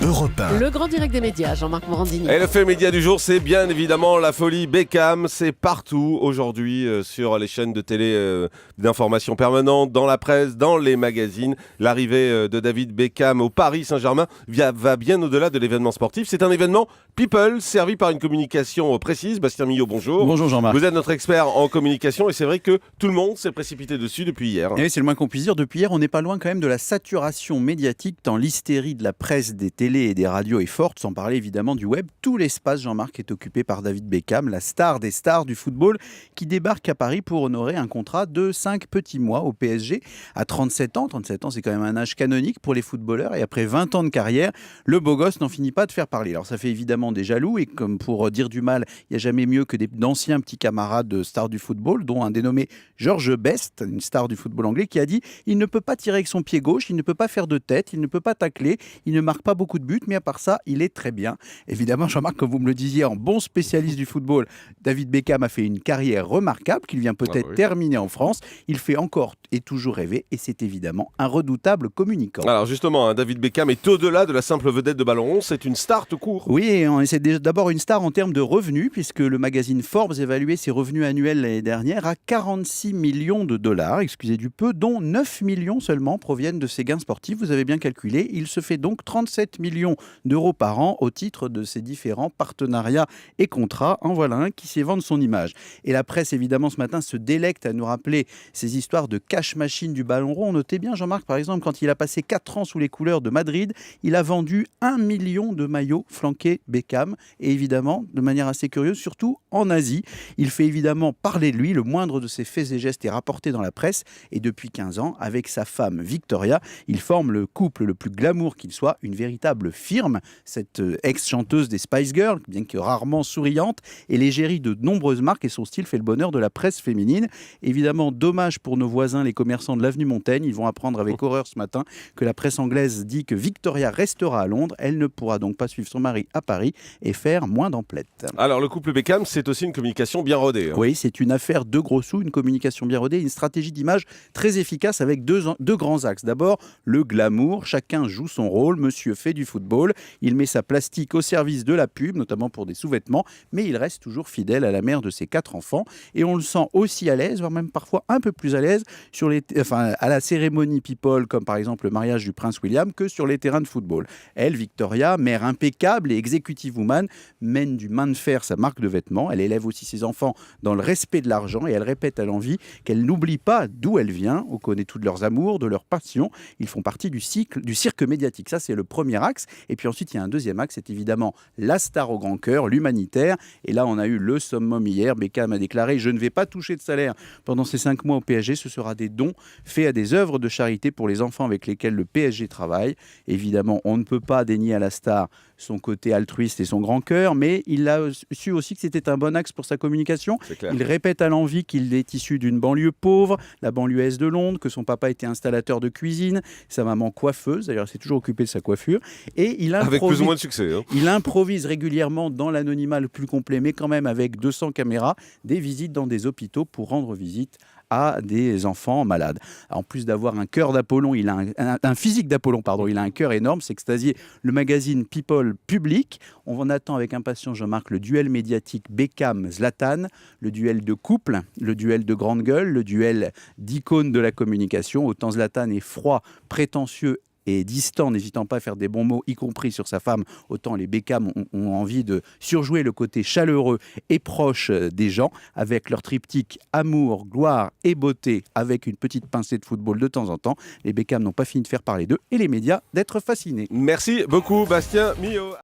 Europe 1. Le grand direct des médias, Jean-Marc Morandini. Et le fait média du jour, c'est bien évidemment la folie Beckham. C'est partout aujourd'hui sur les chaînes de télé d'information permanente, dans la presse, dans les magazines. L'arrivée de David Beckham au Paris Saint-Germain va bien au-delà de l'événement sportif. C'est un événement people servi par une communication précise. Bastien Millot, bonjour. Bonjour Jean-Marc. Vous êtes notre expert en communication et c'est vrai que tout le monde s'est précipité dessus depuis hier. Et oui, c'est le moins qu'on puisse dire. Depuis hier, on n'est pas loin quand même de la saturation médiatique, tant l'hystérie de la presse, des télés et des radios est forte, sans parler évidemment du web. Tout l'espace, Jean-Marc, est occupé par David Beckham, la star des stars du football, qui débarque à Paris pour honorer un contrat de 5 petits mois au PSG. À 37 ans, c'est quand même un âge canonique pour les footballeurs, et après 20 ans de carrière, le beau gosse n'en finit pas de faire parler. Alors ça fait évidemment des jaloux, et comme pour dire du mal, il n'y a jamais mieux que d'anciens petits camarades de stars du football, dont un dénommé George Best, une star du football anglais, qui a dit « Il ne peut pas tirer avec son pied gauche, il ne peut pas faire de tête, il ne peut pas tacler, il ne marque pas beaucoup de buts, mais à part ça, il est très bien. » Évidemment, Jean-Marc, comme vous me le disiez, en bon spécialiste du football, David Beckham a fait une carrière remarquable qu'il vient peut-être terminer en France. Il fait encore et toujours rêver, et c'est évidemment un redoutable communicant. Alors justement, David Beckham est au-delà de la simple vedette de ballon rond, c'est une star tout court. Oui, et c'est d'abord une star en termes de revenus, puisque le magazine Forbes évaluait ses revenus annuels l'année dernière à 46 millions de dollars, excusez du peu, dont 9 millions seulement proviennent de ses gains sportifs. Vous avez bien calculé, il se fait donc 37 millions d'euros par an au titre de ses différents partenariats et contrats. En voilà un qui sait vendre son image. Et la presse, évidemment, ce matin se délecte à nous rappeler ces histoires de cash machine du ballon rond. Notez bien, Jean-Marc, par exemple, quand il a passé 4 ans sous les couleurs de Madrid, il a vendu 1 million de maillots flanqués Beckham. Et évidemment, de manière assez curieuse, surtout en Asie. Il fait évidemment parler de lui. Le moindre de ses faits et gestes est rapporté dans la presse. Et depuis 15 ans, avec sa femme Victoria, il forme le couple le plus glamour qu'il soit, une véritable firme. Cette ex-chanteuse des Spice Girls, bien que rarement souriante, est l'égérie de nombreuses marques et son style fait le bonheur de la presse féminine. Évidemment, dommage pour nos voisins, les commerçants de l'avenue Montaigne. Ils vont apprendre avec horreur ce matin que la presse anglaise dit que Victoria restera à Londres. Elle ne pourra donc pas suivre son mari à Paris et faire moins d'emplettes. Alors le couple Beckham, c'est aussi une communication bien rodée. Oui, c'est une affaire de gros sous, une communication bien rodée, une stratégie d'image très efficace avec deux grands axes. D'abord, le glamour. Chacun joue son rôle. Monsieur fait du football. Il met sa plastique au service de la pub, notamment pour des sous-vêtements, mais il reste toujours fidèle à la mère de ses 4 enfants. Et on le sent aussi à l'aise, voire même parfois un peu plus à l'aise à la cérémonie people, comme par exemple le mariage du prince William, que sur les terrains de football. Elle, Victoria, mère impeccable et executive woman, mène du main de fer sa marque de vêtements. Elle élève aussi ses enfants dans le respect de l'argent et elle répète à l'envi qu'elle n'oublie pas d'où elle vient. On connaît tous leurs amours, de leurs passions. Ils font partie du cirque médiatique. Ça, c'est le premier axe. Et puis ensuite, il y a un deuxième axe, c'est évidemment la star au grand cœur, l'humanitaire. Et là, on a eu le summum hier. Beckham a déclaré « Je ne vais pas toucher de salaire pendant ces 5 mois au PSG. Ce sera des dons faits à des œuvres de charité pour les enfants avec lesquels le PSG travaille. » Évidemment, on ne peut pas dénier à la star son côté altruiste et son grand cœur, mais il a su aussi que c'était un bon axe pour sa communication. Il répète à l'envi qu'il est issu d'une banlieue pauvre, la banlieue est de Londres, que son papa était installateur de cuisine, sa maman coiffeuse, d'ailleurs il s'est toujours occupé de sa coiffure, et avec plus ou moins de succès. Il improvise régulièrement dans l'anonymat le plus complet, mais quand même avec 200 caméras, des visites dans des hôpitaux pour rendre visite à des enfants malades. En plus d'avoir un cœur d'Apollon, il a un physique d'Apollon, pardon, il a un cœur énorme, c'est extasié. Le magazine People public, on attend avec impatience, Jean-Marc, le duel médiatique Beckham-Zlatan, le duel de couple, le duel de grande gueule, le duel d'icône de la communication. Autant Zlatan est froid, prétentieux et distant, n'hésitant pas à faire des bons mots, y compris sur sa femme, autant les Beckham ont envie de surjouer le côté chaleureux et proche des gens, avec leur triptyque amour, gloire et beauté, avec une petite pincée de football de temps en temps. Les Beckham n'ont pas fini de faire parler d'eux et les médias d'être fascinés. Merci beaucoup Bastien Millot.